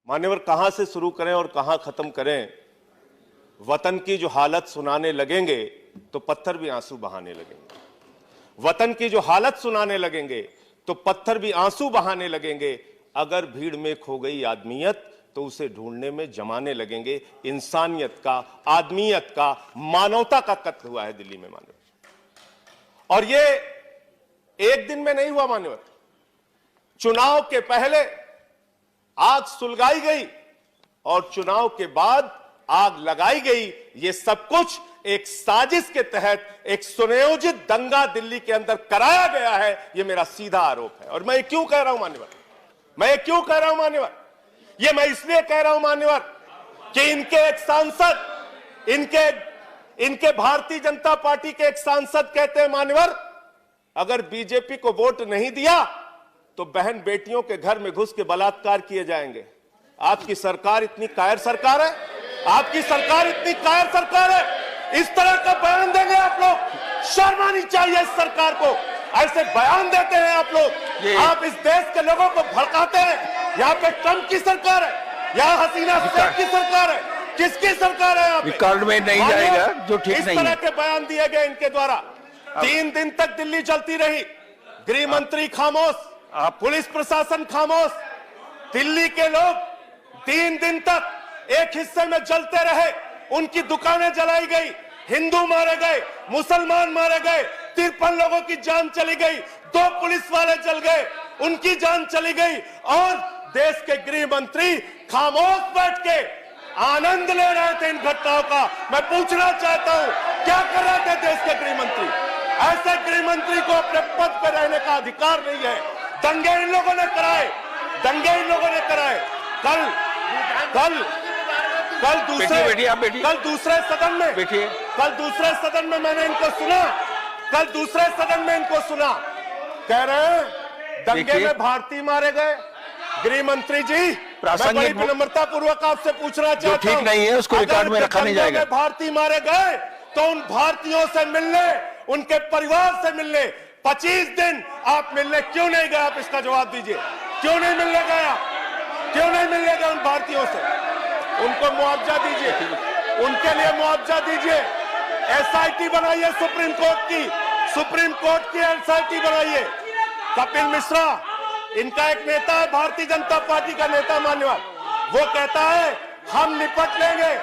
मान्यवर, कहां से शुरू करें और कहां खत्म करें? वतन की जो हालत सुनाने लगेंगे तो पत्थर भी आंसू बहाने लगेंगे। वतन की जो हालत सुनाने लगेंगे तो पत्थर भी आंसू बहाने लगेंगे। अगर भीड़ में खो गई आदमियत तो उसे ढूंढने में जमाने लगेंगे। इंसानियत का, आदमियत का, मानवता का कत्ल हुआ है दिल्ली में मान्यवर। और ये एक दिन में नहीं हुआ मान्यवर। चुनाव के पहले आग सुलगाई गई और चुनाव के बाद आग लगाई गई। ये सब कुछ एक साजिश के तहत एक सुनियोजित दंगा दिल्ली के अंदर कराया गया है। ये मेरा सीधा आरोप है। और मैं ये क्यों कह रहा हूं मान्यवर? मैं ये क्यों कह रहा हूं मान्यवर? ये मैं इसलिए कह रहा हूं मान्यवर कि इनके एक सांसद, इनके भारतीय जनता पार्टी के एक सांसद कहते हैं मान्यवर, अगर बीजेपी को वोट नहीं दिया तो बहन बेटियों के घर में घुस के बलात्कार किए जाएंगे। आपकी सरकार इतनी कायर सरकार है? आपकी सरकार इतनी कायर सरकार है? इस तरह का बयान देंगे आप लोग? शर्म आनी चाहिए इस सरकार को। ऐसे बयान देते हैं आप लोग। आप इस देश के लोगों को भड़काते हैं। यहाँ पे ट्रंप की सरकार है, यहाँ हसीना शेख की सरकार है। किसकी सरकार है? आप रिकॉर्ड में नहीं जाएगा जो ठीक नहीं है। इस तरह के बयान दिए गए इनके द्वारा। 3 दिन तक दिल्ली जलती रही। गृह मंत्री खामोश, पुलिस प्रशासन खामोश। दिल्ली के लोग 3 दिन तक एक हिस्से में जलते रहे। उनकी दुकानें जलाई गई, हिंदू मारे गए, मुसलमान मारे गए, 53 लोगों की जान चली गई, 2 पुलिस वाले जल गए, उनकी जान चली गई। और देश के गृह मंत्री खामोश बैठ के आनंद ले रहे थे इन घटनाओं का। मैं पूछना चाहता हूं, क्या कर रहे थे देश के गृह मंत्री? ऐसे गृह मंत्री को अपने पद पर रहने का अधिकार नहीं है। दंगे इन लोगों ने कराए, दंगे इन लोगों ने कराए। कल दूसरे सदन में मैंने इनको सुना, कल दूसरे सदन में इनको सुना, कह रहे हैं दंगे में भारतीय मारे गए। गृह मंत्री जी, मैं बड़ी विनम्रता पूर्वक आपसे पूछना चाहता हूं, ठीक नहीं है उसको रिकॉर्ड में रखा नहीं जाएगा। भारतीय मारे गए तो उन भारतीयों से मिलने, उनके परिवार से मिलने 25 दिन आप मिलने क्यों नहीं गए? आप इसका जवाब दीजिए। क्यों नहीं मिलने गए? क्यों नहीं मिलने गए उन भारतीयों से? उनको मुआवजा दीजिए, उनके लिए मुआवजा दीजिए। एसआईटी बनाइए सुप्रीम कोर्ट की एसआईटी बनाइए। कपिल मिश्रा, इनका एक नेता है, भारतीय जनता पार्टी का नेता मान्यवर, वो कहता है हम निपट लेंगे,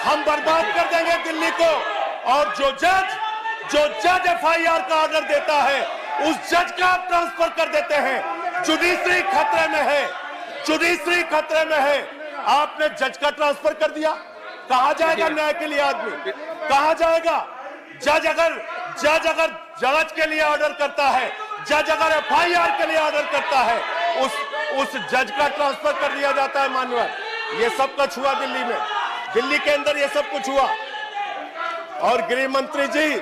हम बर्बाद कर देंगे दिल्ली को। और जो जज एफआईआर का ऑर्डर देता है उस जज का आप ट्रांसफर कर देते हैं। जुडिशरी खतरे में है, जुडिशरी खतरे में है। आपने जज का ट्रांसफर कर दिया। कहां जाएगा न्याय के लिए आदमी? कहां जाएगा? जज अगर जज के लिए ऑर्डर करता है, जज अगर एफआईआर के लिए ऑर्डर करता है, उस जज का ट्रांसफर कर दिया जाता है मान्यवर। ये सब कुछ हुआ दिल्ली में, दिल्ली के अंदर ये सब कुछ हुआ। और गृह मंत्री जी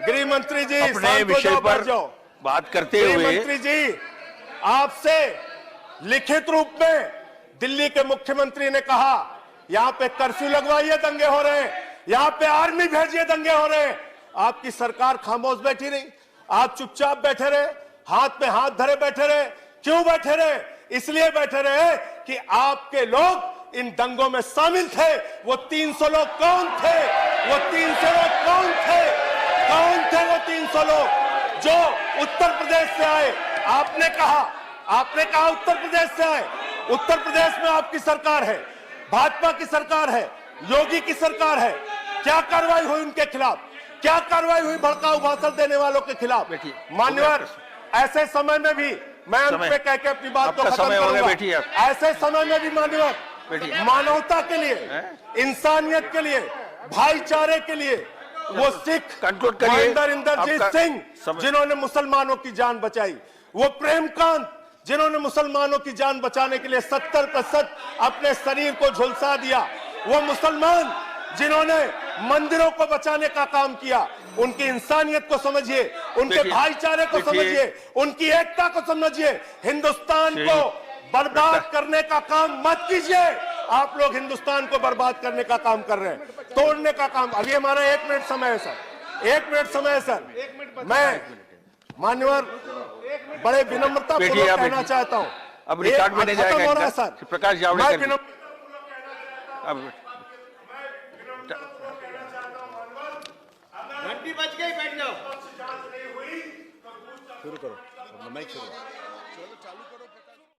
अपने विषय पर बात करते हुए, गृह मंत्री जी, आपसे लिखित रूप में दिल्ली के मुख्यमंत्री ने कहा यहां पे कर्फ्यू लगवाइए, दंगे हो रहे हैं, यहां पे आर्मी भेजिए, दंगे हो रहे हैं। आपकी सरकार खामोश बैठी रही, आप चुपचाप बैठे रहे, हाथ में हाथ धरे बैठे रहे। क्यों बैठे रहे? इसलिए बैठे रहे कि आपके लोग इन दंगों में शामिल थे। वो 300 लोग कौन थे? वो 300 लोग कौन थे? कौन थे वो 300 लोग जो उत्तर प्रदेश से आए? आपने कहा उत्तर प्रदेश से आए। उत्तर प्रदेश में आपकी सरकार है, भाजपा की सरकार है, योगी की सरकार है। क्या कार्रवाई हुई उनके खिलाफ? क्या कार्रवाई हुई भड़काऊ भाषण देने वालों के खिलाफ? मान्यवर, ऐसे समय में भी मैं अंत पे कह के अपनी बात को खत्म करूंगा। ऐसे समय में भी मान्यवर, मानवता के लिए, इंसानियत के लिए, भाईचारे के लिए, वो सिख इंदरजीत सिंह जिन्होंने मुसलमानों की जान बचाई, वो प्रेमकांत जिन्होंने मुसलमानों की जान बचाने के लिए 70% अपने शरीर को झुलसा दिया, वो मुसलमान जिन्होंने मंदिरों को बचाने का काम किया। उनकी इंसानियत को समझिए, उनके भाईचारे को समझिए, उनकी एकता को समझिए। हिंदुस्तान को बर्बाद करने का काम मत कीजिए। आप लोग हिंदुस्तान को बर्बाद करने का काम कर रहे हैं, तोड़ने का काम। अभी हमारा 1 मिनट समय है सर, 1 मिनट समय है सर। मैं मान्यवर बड़े विनम्रता पूर्वक कहना चाहता हूं, अब रिकॉर्ड में नहीं खत्म जाएगा हो रहा है, इनका। सर। प्रकाश मैं जावड़ेकर जी, विनम्र- अब घंटी बज गई, बैठ जाओ। शुरू करो, मैं शुरू चलो चालू करो।